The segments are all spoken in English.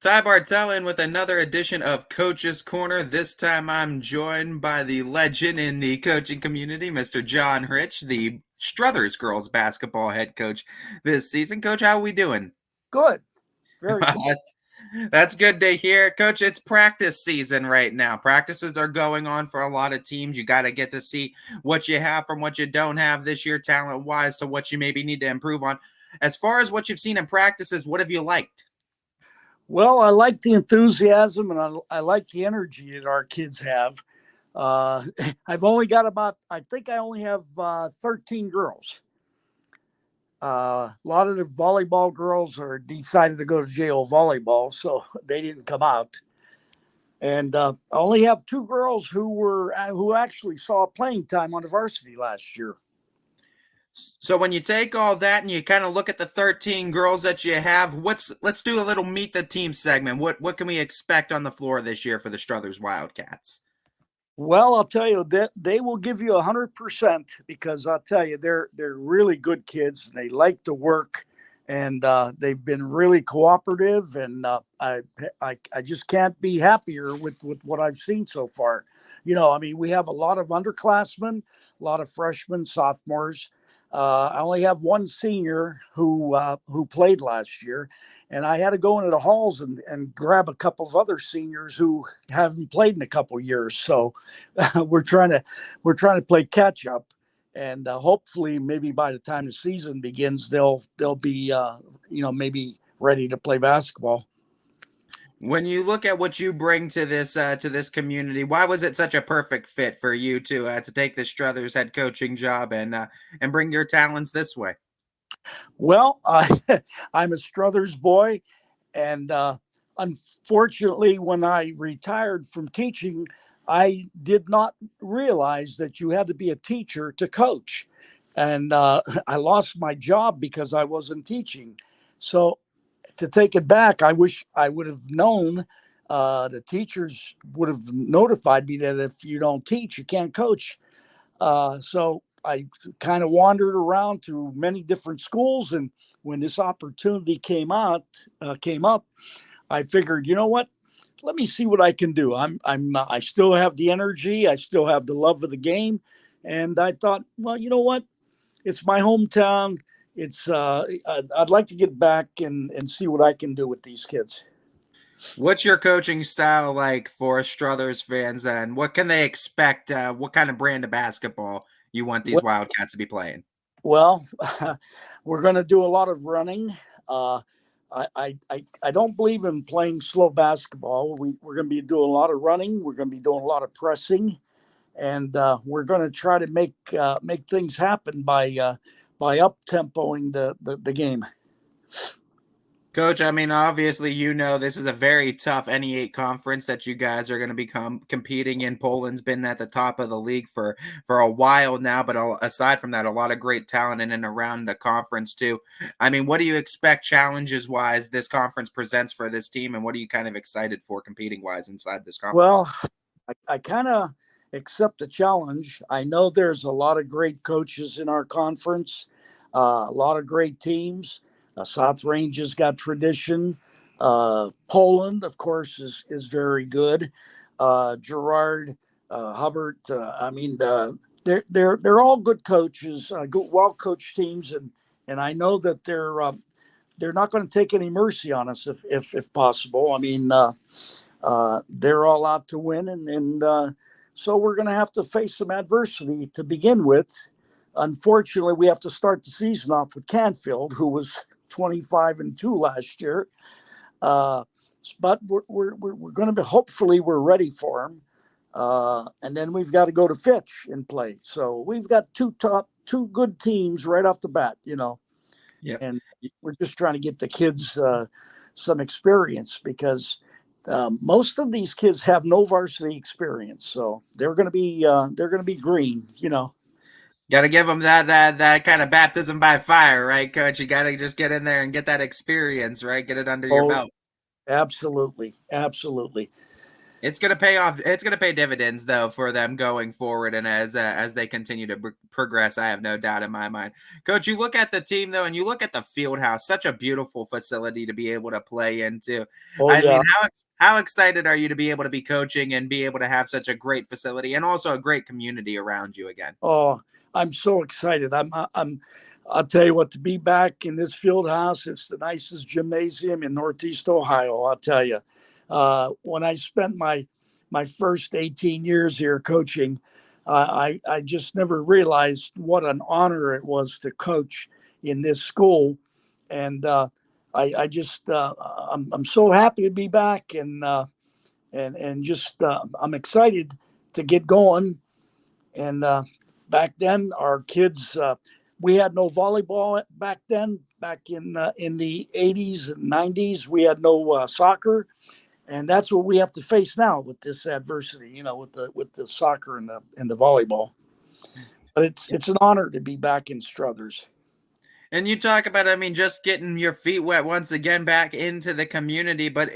Ty Bartell in with another edition of Coach's Corner. This time I'm joined by the legend in the coaching community, Mr. John Hritz, the Struthers girls basketball head coach this season. Coach, how are we doing? Good. Very good. That's good to hear. Coach, it's practice season right now. Practices are going on for a lot of teams. You got to get to see what you have from what you don't have this year, talent wise, to what you maybe need to improve on. As far as what you've seen in practices, what have you liked? Well, I like the enthusiasm and I like the energy that our kids have. Uh, I've only got I think I only have 13 girls. A lot of the volleyball girls are decided to go to JO volleyball, so they didn't come out. And I only have two girls who actually saw playing time on the varsity last year. So when you take all that and you kind of look at the 13 girls that you have, let's do a little meet the team segment. What can we expect on the floor this year for the Struthers Wildcats? Well, I'll tell you that they will give you 100% because I'll tell you they're really good kids and they like to work and they've been really cooperative and I just can't be happier with what I've seen so far. I mean, we have a lot of underclassmen, a lot of freshmen, sophomores. I only have one senior who played last year, and I had to go into the halls and grab a couple of other seniors who haven't played in a couple of years. So we're trying to play catch up, and hopefully, maybe by the time the season begins, they'll be maybe ready to play basketball. When you look at what you bring to this community, why was it such a perfect fit for you to take the Struthers head coaching job and bring your talents this way? Well, I'm a Struthers boy, and unfortunately, when I retired from teaching, I did not realize that you had to be a teacher to coach. And I lost my job because I wasn't teaching. So to take it back, I wish I would have known. The teachers would have notified me that if you don't teach, you can't coach. So I kind of wandered around to many different schools, and when this opportunity came up, I figured, you know what? Let me see what I can do. I still have the energy. I still have the love of the game, and I thought, well, you know what? It's my hometown. I'd like to get back and see what I can do with these kids. What's your coaching style like for Struthers fans, and what can they expect? What kind of brand of basketball you want these Wildcats to be playing? Well, we're going to do a lot of running. Uh, I don't believe in playing slow basketball. We're going to be doing a lot of running. We're going to be doing a lot of pressing, and we're going to try to make things happen by up tempoing the game. Coach, I mean, obviously, this is a very tough NE8 conference that you guys are going to become competing in. Poland's been at the top of the league for a while now, but aside from that, a lot of great talent in and around the conference too. I mean, what do you expect challenges wise this conference presents for this team, and what are you kind of excited for competing wise inside this conference? Well, I kind of accept the challenge. I know there's a lot of great coaches in our conference, a lot of great teams. South Range has got tradition. Poland, of course, is very good. Gerard, Hubbard. I mean, they're all good coaches, good, well coached teams, and I know that they're not going to take any mercy on us if possible. I mean, they're all out to win, and so we're going to have to face some adversity to begin with. Unfortunately, we have to start the season off with Canfield, who was 25-2 last year. Uh, but we're going to be, hopefully we're ready for them. And then we've got to go to Fitch and play. So we've got two good teams right off the bat, Yeah. and we're just trying to get the kids some experience because most of these kids have no varsity experience, so they're going to be green. Got to give them that kind of baptism by fire, right, Coach? You got to just get in there and get that experience, right? Get it under your Oh, belt. absolutely, absolutely. It's going to pay off. It's going to pay dividends though for them going forward, and as they continue to progress, I have no doubt in my mind. Coach, you look at the team though, and you look at the field house. Such a beautiful facility to be able to play into. Oh I yeah. mean, how excited are you to be able to be coaching and be able to have such a great facility and also a great community around you again? Oh, I'm so excited. I'll tell you what, to be back in this field house, it's the nicest gymnasium in Northeast Ohio. I'll tell you. When I spent my first 18 years here coaching, I just never realized what an honor it was to coach in this school, and I just I'm so happy to be back, and just I'm excited to get going. And back then, our kids, we had no volleyball back then. Back in the 80s and 90s, we had no soccer, and that's what we have to face now with this adversity. With the soccer and the volleyball. But it's an honor to be back in Struthers. And you talk about, I mean, just getting your feet wet once again back into the community, but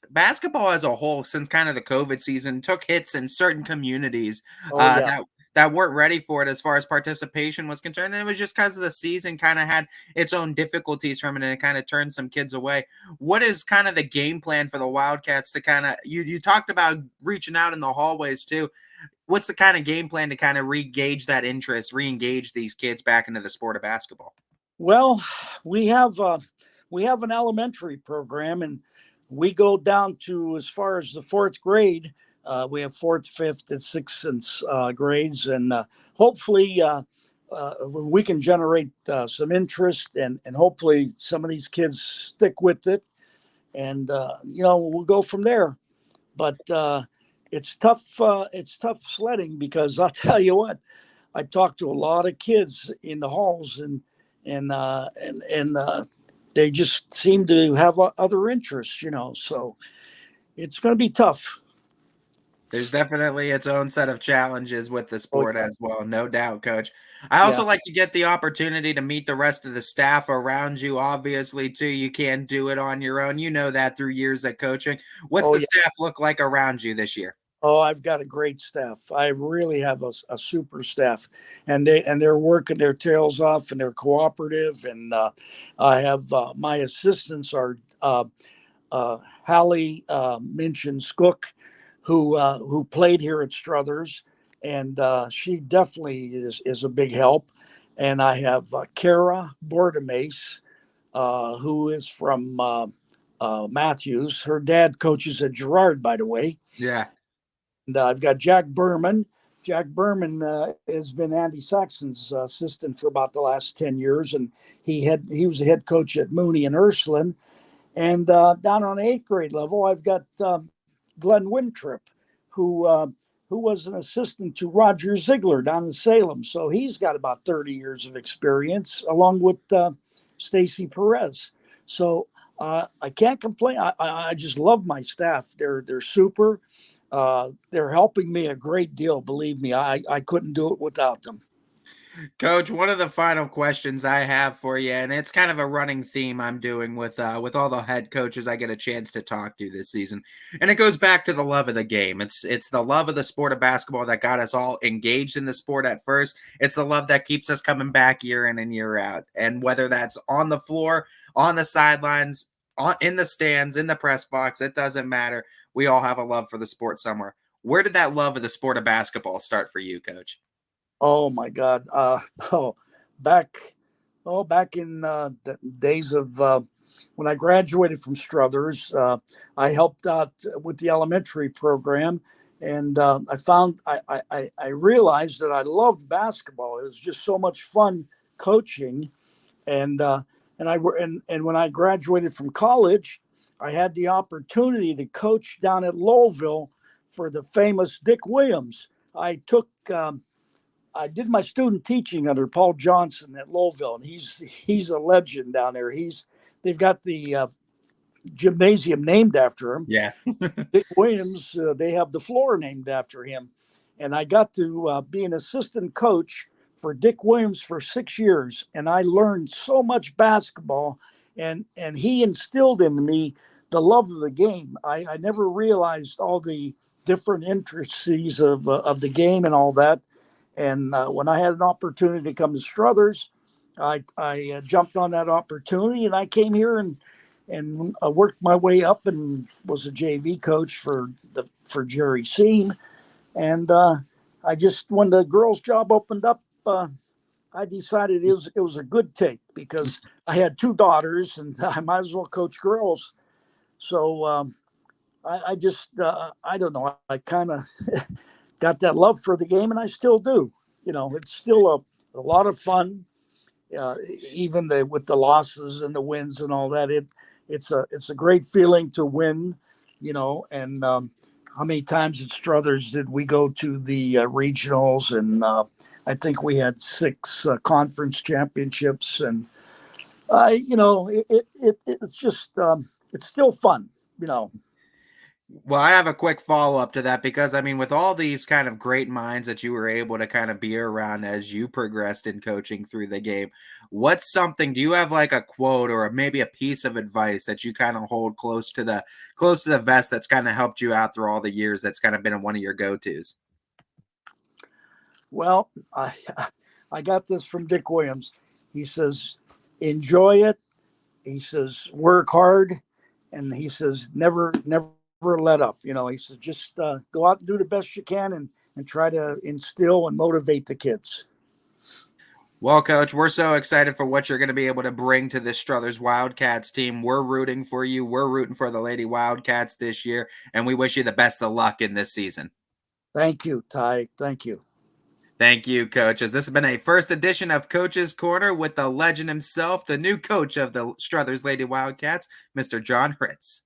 basketball as a whole, since kind of the COVID season, took hits in certain communities Oh yeah, that weren't ready for it as far as participation was concerned. And it was just because of the season kind of had its own difficulties from it, and it kind of turned some kids away. What is kind of the game plan for the Wildcats to kind of, you talked about reaching out in the hallways too. What's the kind of game plan to kind of re-engage these kids back into the sport of basketball? well, we have we have an elementary program, and we go down to as far as the fourth grade. We have fourth, fifth, and sixth and grades, and hopefully we can generate some interest, and hopefully some of these kids stick with it, and we'll go from there. But it's tough. It's tough sledding because I'll tell you what, I talked to a lot of kids in the halls, and they just seem to have other interests, So it's going to be tough. There's definitely its own set of challenges with the Oh sport as well, no doubt, coach. I yeah, also like to get the opportunity to meet the rest of the staff around you. Obviously, too, you can't do it on your own. You know that through years of coaching. What's oh the yeah. staff look like around you this year? Oh, I've got a great staff. I really have a super staff, and they're working their tails off, and they're cooperative. And I have my assistants are Hallie Minchin Skook, who played here at Struthers, and she definitely is a big help. And I have Kara Bordemace, who is from Matthews. Her dad coaches at Girard, by the way. Yeah. And I've got Jack Berman. Jack Berman has been Andy Saxon's assistant for about the last 10 years, and he was the head coach at Mooney and Ursuline. And down on the eighth grade level, I've got Glenn Wintrip, who uh, who was an assistant to Roger Ziegler down in Salem. So he's got about 30 years of experience, along with Stacy Perez. So I can't complain. I just love my staff. They're super. They're helping me a great deal. Believe me, I couldn't do it without them. Coach, one of the final questions I have for you, and it's kind of a running theme I'm doing with all the head coaches I get a chance to talk to this season, and it goes back to the love of the game. It's the love of the sport of basketball that got us all engaged in the sport at first. It's the love that keeps us coming back year in and year out, and whether that's on the floor, on the sidelines, in the stands, in the press box, it doesn't matter. We all have a love for the sport somewhere. Where did that love of the sport of basketball start for you, Coach? Oh my God! Oh, back back in the days of when I graduated from Struthers, I helped out with the elementary program, and I realized that I loved basketball. It was just so much fun coaching, and and when I graduated from college, I had the opportunity to coach down at Lowellville for the famous Dick Williams. I did my student teaching under Paul Johnson at Lowellville, and he's a legend down there. They've got the gymnasium named after him. Yeah. Dick Williams, they have the floor named after him, and I got to be an assistant coach for Dick Williams for 6 years, and I learned so much basketball, and he instilled in me the love of the game. I never realized all the different intricacies of the game and all that. And when I had an opportunity to come to Struthers, I jumped on that opportunity, and I came here and worked my way up and was a JV coach for Jerry Seam. And I just, when the girls' job opened up, I decided it was a good take because I had two daughters and I might as well coach girls. So I just I don't know, I kind of got that love for the game, and I still do. It's still a lot of fun, uh, even with the losses and the wins and all that. It's a great feeling to win, and how many times at Struthers did we go to the regionals, and I think we had six conference championships, and it's just it's still fun, you know. Well, I have a quick follow up to that because I mean, with all these kind of great minds that you were able to kind of be around as you progressed in coaching through the game, what's something? Do you have like a quote or maybe a piece of advice that you kind of hold close to the vest that's kind of helped you out through all the years? That's kind of been one of your go tos. Well, I got this from Dick Williams. He says, "Enjoy it." He says, "Work hard," and he says, "Never let up." He said, "Just go out and do the best you can, and try to instill and motivate the kids." Well, Coach, we're so excited for what you're going to be able to bring to this Struthers Wildcats team. We're rooting for you. We're rooting for the Lady Wildcats this year, and we wish you the best of luck in this season. Thank you, Ty. Thank you. Thank you, coaches. This has been a first edition of Coach's Corner with the legend himself, the new coach of the Struthers Lady Wildcats, Mr. John Hritz.